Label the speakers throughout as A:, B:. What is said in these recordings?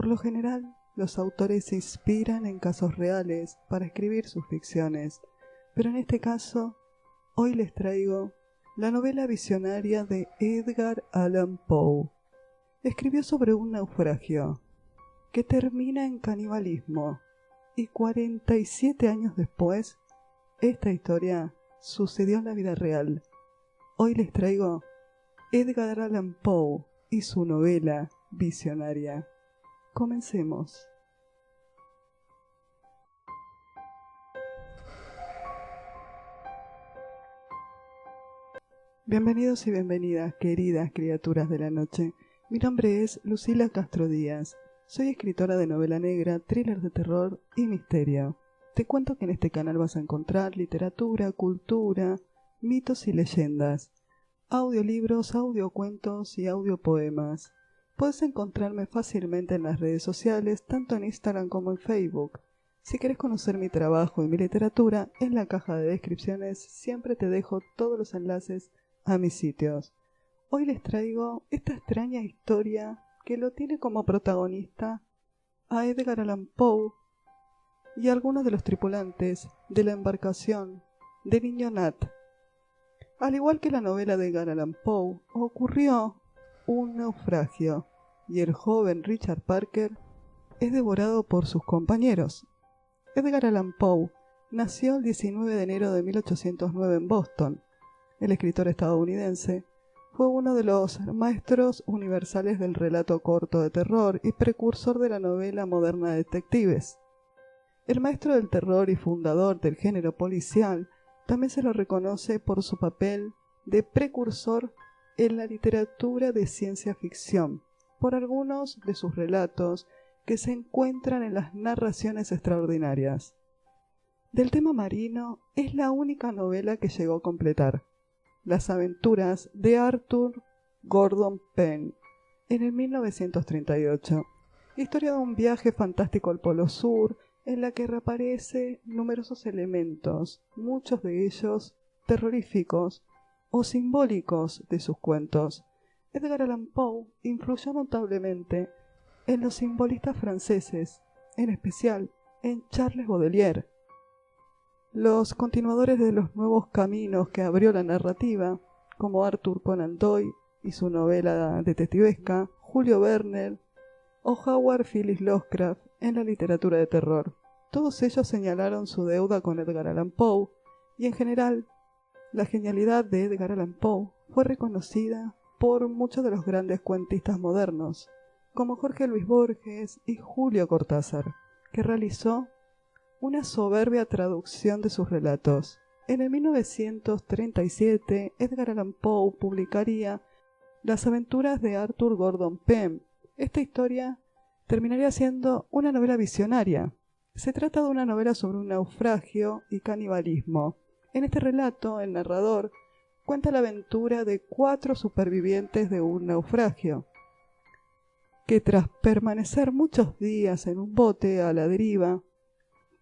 A: Por lo general, los autores se inspiran en casos reales para escribir sus ficciones, pero en este caso, hoy les traigo la novela visionaria de Edgar Allan Poe. Escribió sobre un naufragio que termina en canibalismo y 47 años después, esta historia sucedió en la vida real. Hoy les traigo Edgar Allan Poe y su novela visionaria. Comencemos. Bienvenidos y bienvenidas, queridas criaturas de la noche. Mi nombre es Lucila Castro Díaz. Soy escritora de novela negra, thriller de terror y misterio. Te cuento que en este canal vas a encontrar literatura, cultura, mitos y leyendas, audiolibros, audiocuentos y audiopoemas. Puedes encontrarme fácilmente en las redes sociales, tanto en Instagram como en Facebook. Si querés conocer mi trabajo y mi literatura, en la caja de descripciones siempre te dejo todos los enlaces a mis sitios. Hoy les traigo esta extraña historia que lo tiene como protagonista a Edgar Allan Poe y a algunos de los tripulantes de la embarcación de Niño Nat. Al igual que la novela de Edgar Allan Poe, ocurrió un naufragio y el joven Richard Parker es devorado por sus compañeros. Edgar Allan Poe nació el 19 de enero de 1809 en Boston. El escritor estadounidense fue uno de los maestros universales del relato corto de terror y precursor de la novela moderna de detectives. El maestro del terror y fundador del género policial también se lo reconoce por su papel de precursor en la literatura de ciencia ficción, por algunos de sus relatos que se encuentran en las narraciones extraordinarias. Del tema marino es la única novela que llegó a completar, Las aventuras de Arthur Gordon Pym, en el 1938, historia de un viaje fantástico al Polo Sur, en la que reaparece numerosos elementos, muchos de ellos terroríficos o simbólicos de sus cuentos. Edgar Allan Poe influyó notablemente en los simbolistas franceses, en especial en Charles Baudelaire. Los continuadores de los nuevos caminos que abrió la narrativa, como Arthur Conan Doyle y su novela detectivesca, Julio Verne o Howard Phillips Lovecraft en la literatura de terror. Todos ellos señalaron su deuda con Edgar Allan Poe y en general la genialidad de Edgar Allan Poe fue reconocida por muchos de los grandes cuentistas modernos, como Jorge Luis Borges y Julio Cortázar, que realizó una soberbia traducción de sus relatos. En el 1937, Edgar Allan Poe publicaría Las aventuras de Arthur Gordon Pym. Esta historia terminaría siendo una novela visionaria. Se trata de una novela sobre un naufragio y canibalismo. En este relato, el narrador cuenta la aventura de 4 supervivientes de un naufragio, que tras permanecer muchos días en un bote a la deriva,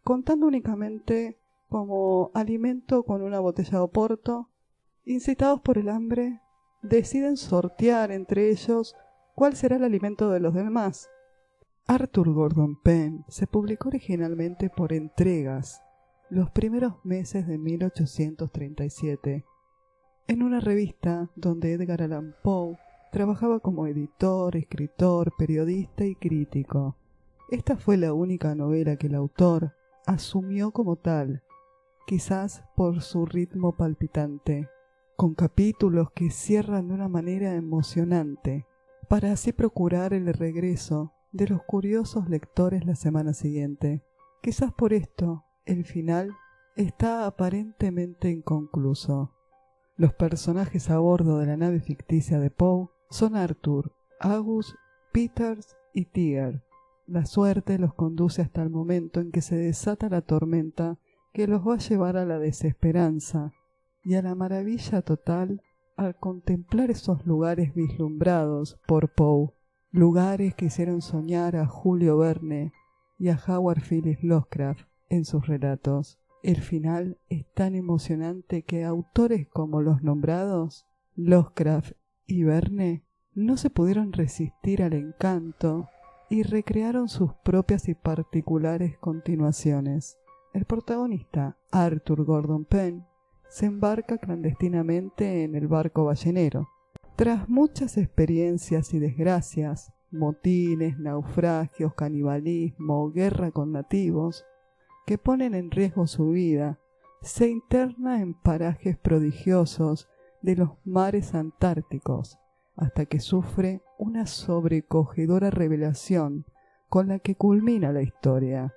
A: contando únicamente como alimento con una botella de oporto, incitados por el hambre, deciden sortear entre ellos cuál será el alimento de los demás. Arthur Gordon Pym se publicó originalmente por entregas los primeros meses de 1837, en una revista donde Edgar Allan Poe trabajaba como editor, escritor, periodista y crítico. Esta fue la única novela que el autor asumió como tal, quizás por su ritmo palpitante, con capítulos que cierran de una manera emocionante, para así procurar el regreso de los curiosos lectores la semana siguiente. Quizás por esto el final está aparentemente inconcluso. Los personajes a bordo de la nave ficticia de Poe son Arthur, August, Peters y Tigger. La suerte los conduce hasta el momento en que se desata la tormenta que los va a llevar a la desesperanza y a la maravilla total al contemplar esos lugares vislumbrados por Poe, lugares que hicieron soñar a Julio Verne y a Howard Phillips Lovecraft en sus relatos. El final es tan emocionante que autores como los nombrados, Lovecraft y Verne, no se pudieron resistir al encanto y recrearon sus propias y particulares continuaciones. El protagonista, Arthur Gordon Pym, se embarca clandestinamente en el barco ballenero. Tras muchas experiencias y desgracias, motines, naufragios, canibalismo, guerra con nativos, que ponen en riesgo su vida, se interna en parajes prodigiosos de los mares antárticos, hasta que sufre una sobrecogedora revelación con la que culmina la historia.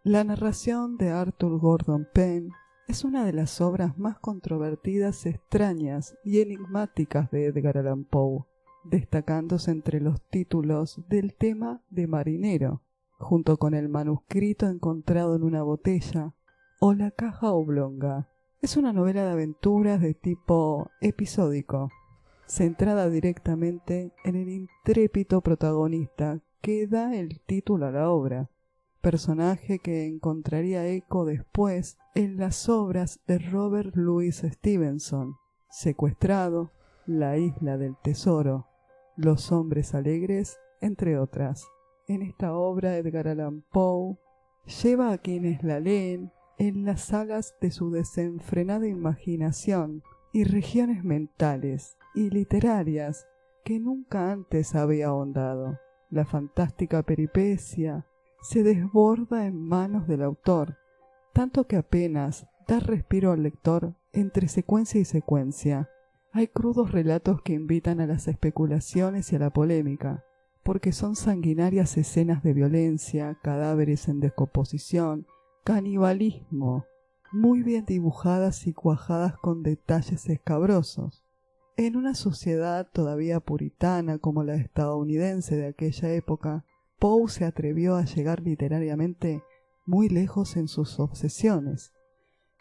A: La narración de Arthur Gordon Pym es una de las obras más controvertidas, extrañas y enigmáticas de Edgar Allan Poe, destacándose entre los títulos del tema de Marinero, junto con el manuscrito encontrado en una botella o la caja oblonga. Es una novela de aventuras de tipo episódico, centrada directamente en el intrépido protagonista que da el título a la obra, personaje que encontraría eco después en las obras de Robert Louis Stevenson, Secuestrado, La isla del tesoro, Los hombres alegres, entre otras. En esta obra Edgar Allan Poe lleva a quienes la leen en las sagas de su desenfrenada imaginación y regiones mentales y literarias que nunca antes había ahondado. La fantástica peripecia se desborda en manos del autor, tanto que apenas da respiro al lector entre secuencia y secuencia. Hay crudos relatos que invitan a las especulaciones y a la polémica, porque son sanguinarias escenas de violencia, cadáveres en descomposición, canibalismo, muy bien dibujadas y cuajadas con detalles escabrosos. En una sociedad todavía puritana como la estadounidense de aquella época, Poe se atrevió a llegar literariamente muy lejos en sus obsesiones.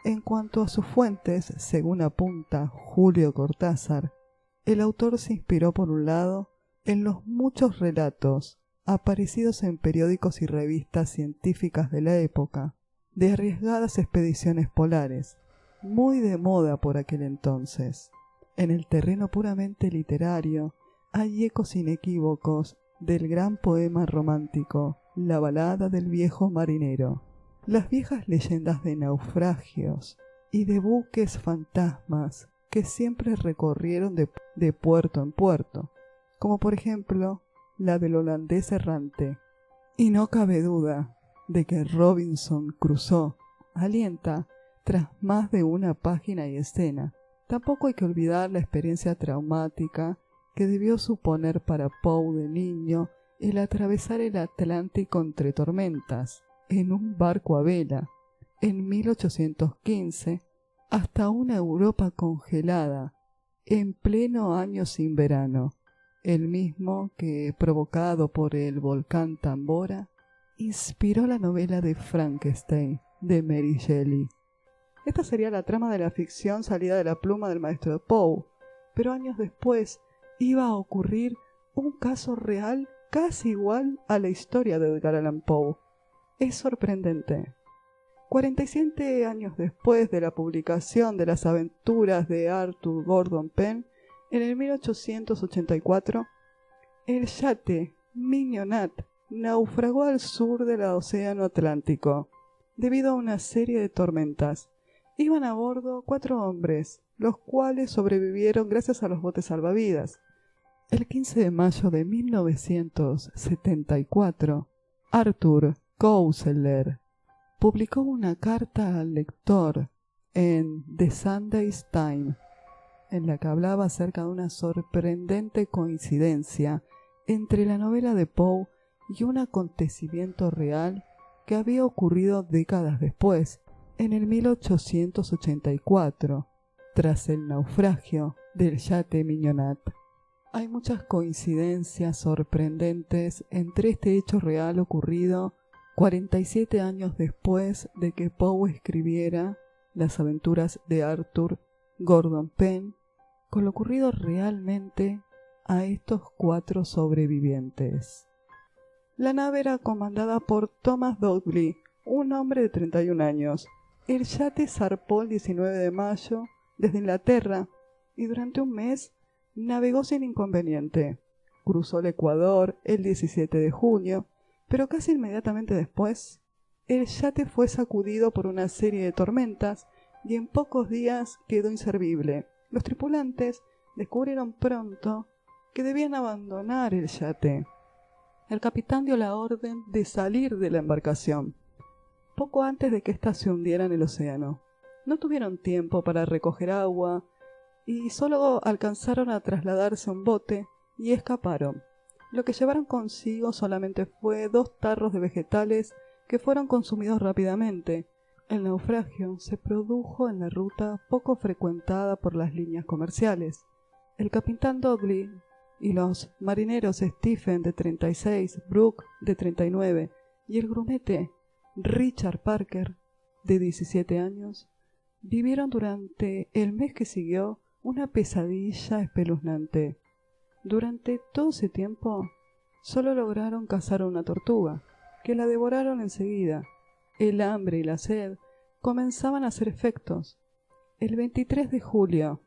A: En cuanto a sus fuentes, según apunta Julio Cortázar, el autor se inspiró por un lado en los muchos relatos aparecidos en periódicos y revistas científicas de la época, de arriesgadas expediciones polares, muy de moda por aquel entonces. En el terreno puramente literario hay ecos inequívocos del gran poema romántico, La balada del viejo marinero. Las viejas leyendas de naufragios y de buques fantasmas que siempre recorrieron de puerto en puerto, como por ejemplo la del holandés errante. Y no cabe duda de que Robinson Crusoe alienta tras más de una página y escena. Tampoco hay que olvidar la experiencia traumática que debió suponer para Poe de niño el atravesar el Atlántico entre tormentas, en un barco a vela, en 1815, hasta una Europa congelada, en pleno año sin verano, el mismo que, provocado por el volcán Tambora, inspiró la novela de Frankenstein de Mary Shelley. Esta sería la trama de la ficción salida de la pluma del maestro Poe, pero años después iba a ocurrir un caso real casi igual a la historia de Edgar Allan Poe. Es sorprendente. 47 años después de la publicación de las aventuras de Arthur Gordon Pym, en el 1884, el yate Mignonat naufragó al sur del océano Atlántico, debido a una serie de tormentas. Iban a bordo 4 hombres, los cuales sobrevivieron gracias a los botes salvavidas. El 15 de mayo de 1974, Arthur Koestler publicó una carta al lector en The Sunday Times, en la que hablaba acerca de una sorprendente coincidencia entre la novela de Poe y un acontecimiento real que había ocurrido décadas después, en el 1884, tras el naufragio del yate Mignonat. Hay muchas coincidencias sorprendentes entre este hecho real ocurrido 47 años después de que Poe escribiera las aventuras de Arthur Gordon Pym, con lo ocurrido realmente a estos 4 sobrevivientes. La nave era comandada por Thomas Dudley, un hombre de 31 años. El yate zarpó el 19 de mayo desde Inglaterra y durante un mes navegó sin inconveniente. Cruzó el Ecuador el 17 de junio Pero casi inmediatamente después, el yate fue sacudido por una serie de tormentas y en pocos días quedó inservible. Los tripulantes descubrieron pronto que debían abandonar el yate. El capitán dio la orden de salir de la embarcación, poco antes de que ésta se hundiera en el océano. No tuvieron tiempo para recoger agua y solo alcanzaron a trasladarse a un bote y escaparon. Lo que llevaron consigo solamente fue 2 tarros de vegetales que fueron consumidos rápidamente. El naufragio se produjo en la ruta poco frecuentada por las líneas comerciales. El capitán Dudley y los marineros Stephen, de 36, Brooke, de 39, y el grumete Richard Parker, de 17 años, vivieron durante el mes que siguió una pesadilla espeluznante. Durante todo ese tiempo, solo lograron cazar una tortuga, que la devoraron enseguida. El hambre y la sed comenzaban a hacer efectos. El 23 de julio,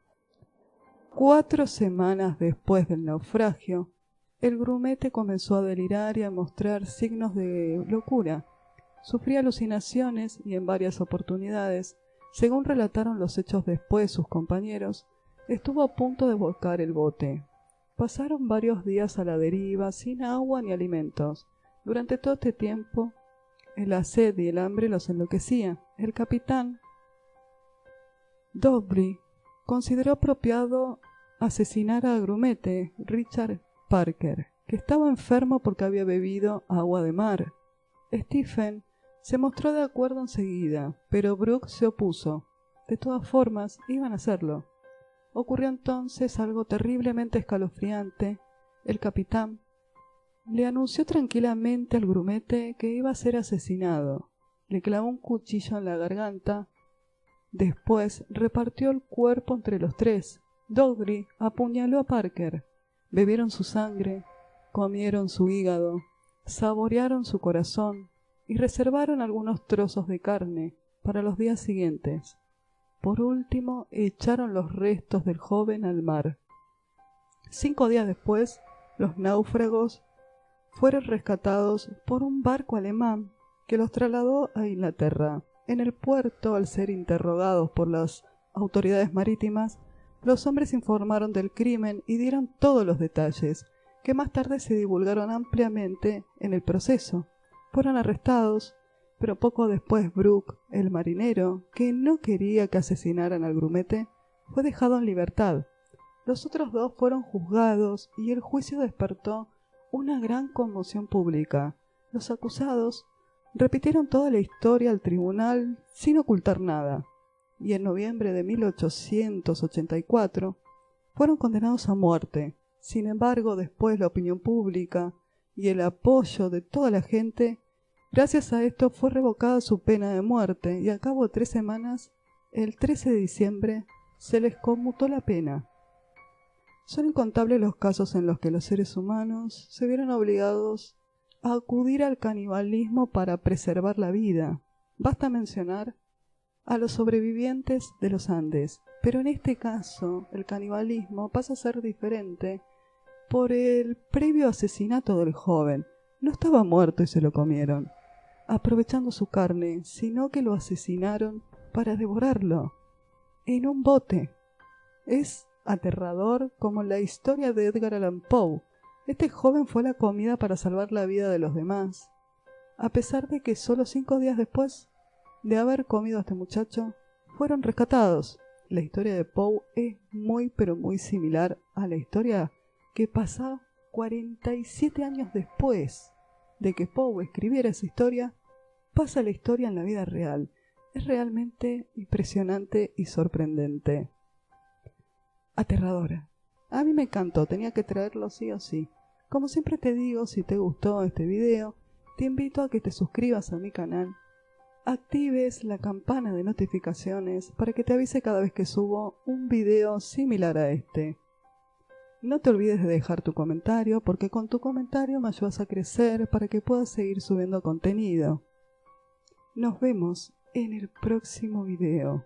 A: 4 semanas después del naufragio, el grumete comenzó a delirar y a mostrar signos de locura. Sufría alucinaciones y en varias oportunidades, según relataron los hechos después sus compañeros, estuvo a punto de volcar el bote. Pasaron varios días a la deriva, sin agua ni alimentos. Durante todo este tiempo, la sed y el hambre los enloquecía. El capitán Dudley consideró apropiado asesinar al grumete Richard Parker, que estaba enfermo porque había bebido agua de mar. Stephen se mostró de acuerdo enseguida, pero Brooke se opuso. De todas formas, iban a hacerlo. Ocurrió entonces algo terriblemente escalofriante. El capitán le anunció tranquilamente al grumete que iba a ser asesinado. Le clavó un cuchillo en la garganta. Después repartió el cuerpo entre los 3. Dudley apuñaló a Parker. Bebieron su sangre, comieron su hígado, saborearon su corazón y reservaron algunos trozos de carne para los días siguientes. Por último, echaron los restos del joven al mar. 5 días después, los náufragos fueron rescatados por un barco alemán que los trasladó a Inglaterra. En el puerto, al ser interrogados por las autoridades marítimas, los hombres informaron del crimen y dieron todos los detalles, que más tarde se divulgaron ampliamente en el proceso. Fueron arrestados, pero poco después Brooke, el marinero, que no quería que asesinaran al grumete, fue dejado en libertad. Los otros 2 fueron juzgados y el juicio despertó una gran conmoción pública. Los acusados repitieron toda la historia al tribunal sin ocultar nada, y en noviembre de 1884 fueron condenados a muerte. Sin embargo, después la opinión pública y el apoyo de toda la gente, gracias a esto fue revocada su pena de muerte y al cabo de 3 semanas, el 13 de diciembre, se les conmutó la pena. Son incontables los casos en los que los seres humanos se vieron obligados a acudir al canibalismo para preservar la vida. Basta mencionar a los sobrevivientes de los Andes, pero en este caso el canibalismo pasa a ser diferente por el previo asesinato del joven. No estaba muerto y se lo comieron, aprovechando su carne, sino que lo asesinaron para devorarlo en un bote. Es aterrador como la historia de Edgar Allan Poe. Este joven fue la comida para salvar la vida de los demás, a pesar de que solo 5 días después de haber comido a este muchacho, fueron rescatados. La historia de Poe es muy pero muy similar a la historia que pasó 47 años después de que Poe escribiera esa historia. Pasa la historia en la vida real. Es realmente impresionante y sorprendente. Aterradora. A mí me encantó, tenía que traerlo sí o sí. Como siempre te digo, si te gustó este video, te invito a que te suscribas a mi canal, actives la campana de notificaciones para que te avise cada vez que subo un video similar a este. No te olvides de dejar tu comentario, porque con tu comentario me ayudas a crecer para que pueda seguir subiendo contenido. Nos vemos en el próximo video.